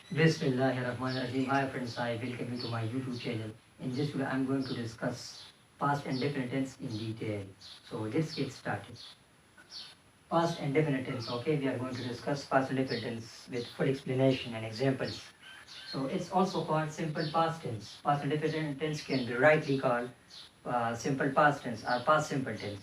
Bismillahirrahmanirrahim. Hi friends, I welcome you to my YouTube channel. In this video, I'm going to discuss past and definite tense in detail. So let's get started. Past and definite tense. Okay, we are going to discuss past and definite tense with full explanation and examples. So it's also called simple past tense. Past and definite tense can be rightly called simple past tense or past simple tense.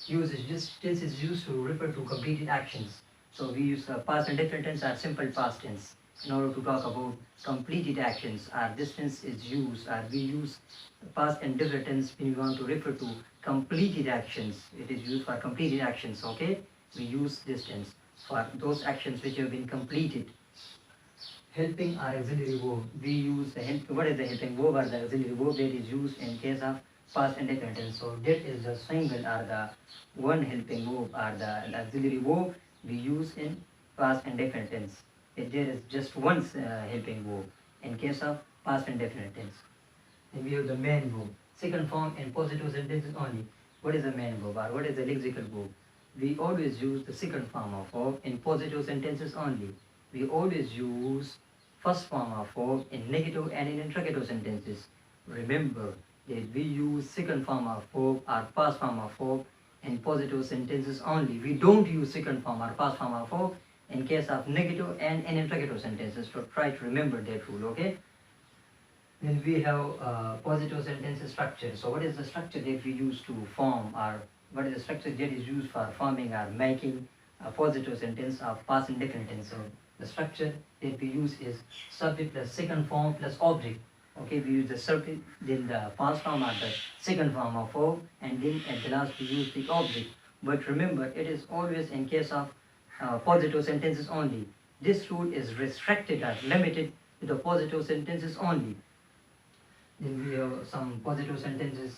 This tense is used to refer to completed actions. So we use past and definite tense or simple past tense in order to talk about completed actions. This tense is used, we use past and definite tense when we want to refer to completed actions. It is used for completed actions. Okay, we use this tense for those actions which have been completed. Helping or auxiliary verb. We use the help. What is the helping verb or the auxiliary verb that is used in case of past and definite tense? So that is the single or the one helping verb or the auxiliary verb we use in past and definite tense. If there is just one helping verb in case of past and definite tense. And we have the main verb. Second form in positive sentences only. What is the main verb or what is the lexical verb? We always use the second form of verb in positive sentences only. We always use first form of verb in negative and in interrogative sentences. Remember that we use second form of verb or past form of verb in positive sentences only. We don't use second form or past form of verb in case of negative and in interrogative sentences. So try to remember that rule, okay? Then we have positive sentence structure. So what is the structure that we use to form, or what is the structure that is used for forming or making a positive sentence of past and definite tense? So the structure that we use is subject plus second form plus object. Okay, we use the subject, then the past form or the second form of verb, and then at the last we use the object. But remember, it is always in case of positive sentences only. This rule is restricted or limited to the positive sentences only. Then we have some positive sentences.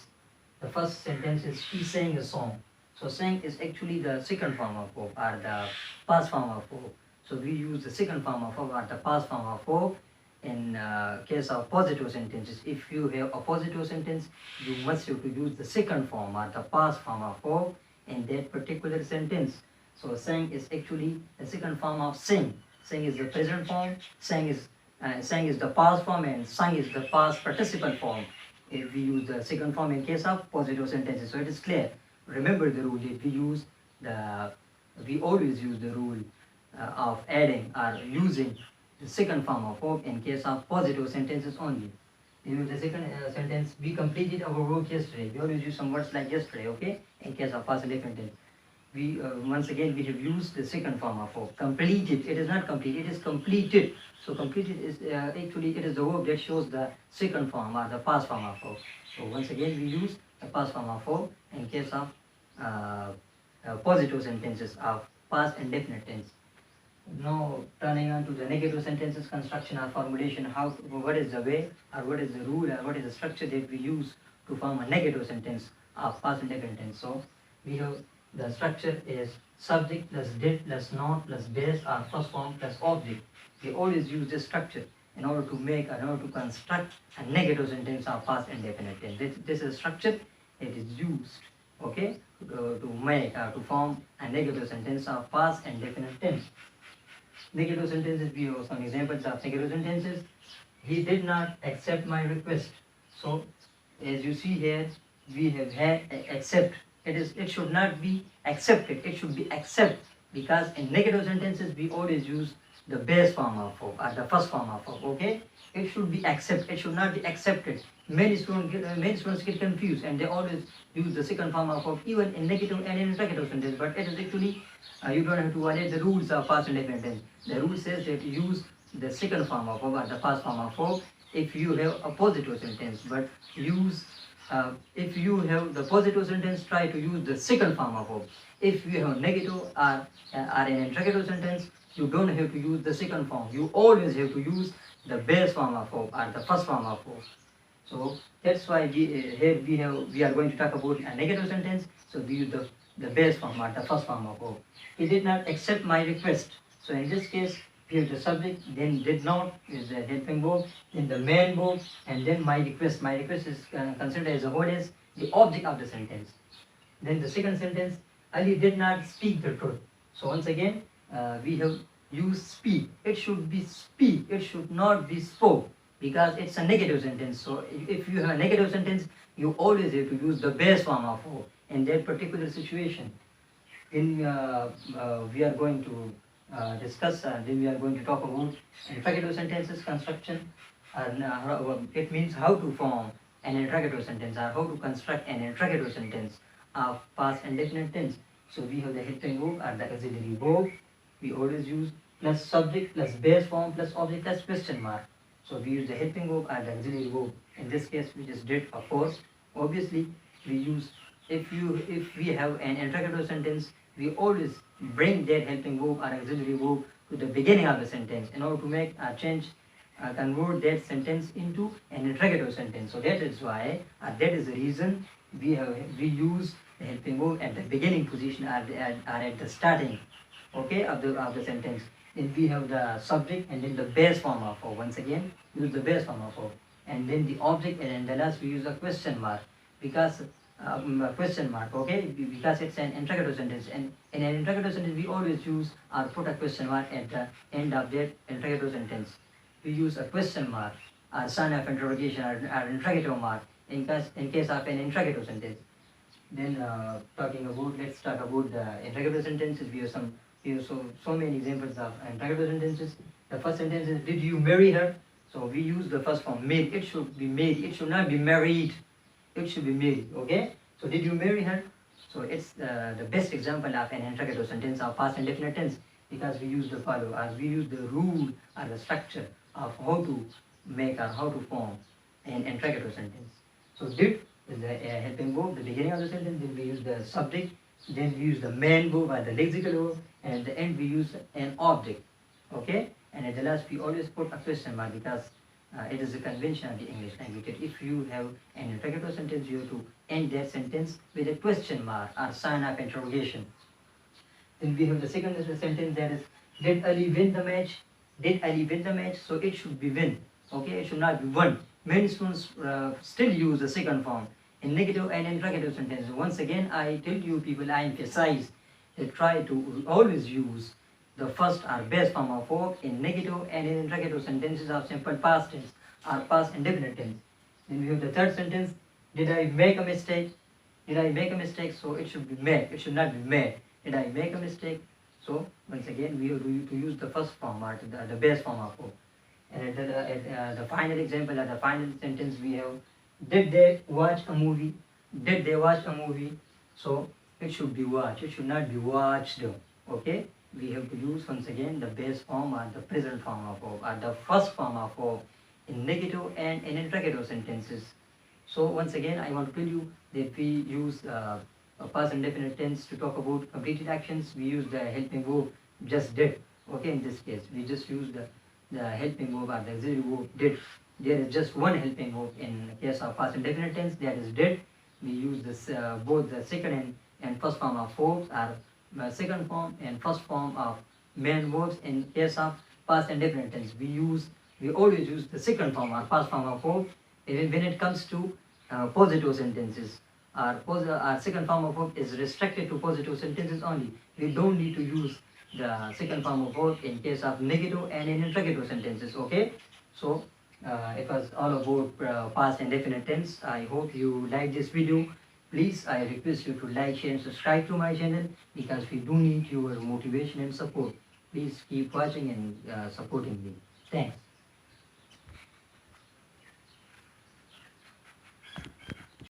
The first sentence is she sang a song. So sang is actually the second form of verb or the past form of verb. So we use the second form of verb or the past form of verb in case of positive sentences. If you have a positive sentence, you must have to use the second form or the past form of verb in that particular sentence. So sang is actually the second form of sing. Sing is the present form. Sang is the past form and sung is the past participle form. If we use the second form in case of positive sentences, so it is clear. Remember the rule. If we always use the rule of adding or using the second form of verb in case of positive sentences only. In the second sentence, we completed our work yesterday. We always use some words like yesterday, okay? In case of past and definite tense. We once again we have used the second form of verb. Completed. It is not complete. It is completed. So completed is actually it is the verb that shows the second form or the past form of verb. So once again we use the past form of verb in case of positive sentences of past and definite tense. Now turning on to the negative sentences construction or formulation. What is the way or what is the rule or what is the structure that we use to form a negative sentence of past and definite tense? So we have the structure is subject plus did plus not plus base or first form plus object. We always use this structure in order to make or in order to construct a negative sentence of past and definite tense. This is a structure that is used, okay, to make or to form a negative sentence of past and definite tense. Negative sentences, we have some examples of negative sentences. He did not accept my request. So as you see here, we have had accept. It should not be accepted, it should be accept, because in negative sentences we always use the base form of verb or the first form of verb, okay? It should be accept, it should not be accepted. Many students get confused and they always use the second form of verb even in negative and in interrogative sentence, but it is actually you don't have to violate the rules of past and definite tense. The rule says that you use the second form of verb or the past form of verb if you have a positive sentence, but if you have the positive sentence, try to use the second form of verb. If you have negative or an interrogative sentence, you don't have to use the second form. You always have to use the base form of verb or the first form of verb. So that's why here we are going to talk about a negative sentence. So we use the base form or the first form of verb. He did not accept my request. So in this case, we have the subject, then did not is the helping verb, then the main verb, and then my request. My request is considered as a whole as the object of the sentence. Then the second sentence, Ali did not speak the truth. So once again, we have use speak. It should be speak. It should not be spoke, because it's a negative sentence. So if you have a negative sentence, you always have to use the base form of verb in that particular situation. We are going to discuss, then we are going to talk about interrogative sentences construction. It means how to form an interrogative sentence, or how to construct an interrogative sentence of past and definite tense. So we have the helping verb or the auxiliary verb. We always use plus subject plus base form plus object plus question mark. So we use the helping verb or the auxiliary verb. In this case, we just did, of course. Obviously, we use, if we have an interrogative sentence, we always bring that helping verb or auxiliary verb to the beginning of the sentence in order to make a change, convert that sentence into an interrogative sentence. So that is why, that is the reason we use the helping verb at the beginning position, or at the starting, okay, of the sentence. Then we have the subject, and then the base form of verb. Once again, use the base form of verb, and then the object, and then the last we use a question mark, because question mark, okay, because it's an interrogative sentence, and in an interrogative sentence we always use or put a question mark at the end of that interrogative sentence. We use a question mark or sign of interrogation, or interrogative mark in case of an interrogative sentence. Then let's talk about the interrogative sentences. We have so many examples of interrogative sentences. The first sentence is, did you marry her? So we use the first form, made. It should be made. It should not be married. It should be made. Okay. So did you marry her? So it's the best example of an interrogative sentence of past and definite tense, because we use the follow, as we use the rule or the structure of how to make or how to form an interrogative sentence. So did is the helping verb, the beginning of the sentence. Then we use the subject. Then we use the main verb or the lexical verb, and at the end we use an object. Okay. And at the last we always put a question mark, because it is a convention of the English language that if you have an interrogative sentence, you have to end that sentence with a question mark or sign of interrogation. Then we have the second sentence, that is, did Ali win the match? Did Ali win the match? So it should be win. Okay, it should not be won. Many students still use the second form in negative and interrogative sentences. Once again, I tell you people, I emphasize that try to always use the first or base form of verb in negative and in interrogative sentences of simple past tense or past indefinite tense. Then we have the third sentence, did I make a mistake? Did I make a mistake? So it should be made. It should not be made. Did I make a mistake? So once again, we have to use the first form or the base form of verb. And at the final example, at the final sentence, we have, did they watch a movie? Did they watch a movie? So it should be watched. It should not be watched. Okay. We have to use once again the base form or the present form of verb, or the first form of verb in negative and in interrogative sentences. So once again, I want to tell you that we use a past indefinite tense to talk about completed actions. We use the helping verb just did. Okay, in this case, we just use the helping verb or the auxiliary verb did. There is just one helping verb in case of past indefinite tense, that is did. We use this both the second and first form of verbs, or second form and first form of main verbs in case of past indefinite tense. We always use the second form or past form of verb even when it comes to positive sentences. Our second form of verb is restricted to positive sentences only. We don't need to use the second form of verb in case of negative and in interrogative sentences. Okay. So it was all about past indefinite tense. I hope you like this video. Please, I request you to like, share and subscribe to my channel, because we do need your motivation and support. Please keep watching and supporting me. Thanks.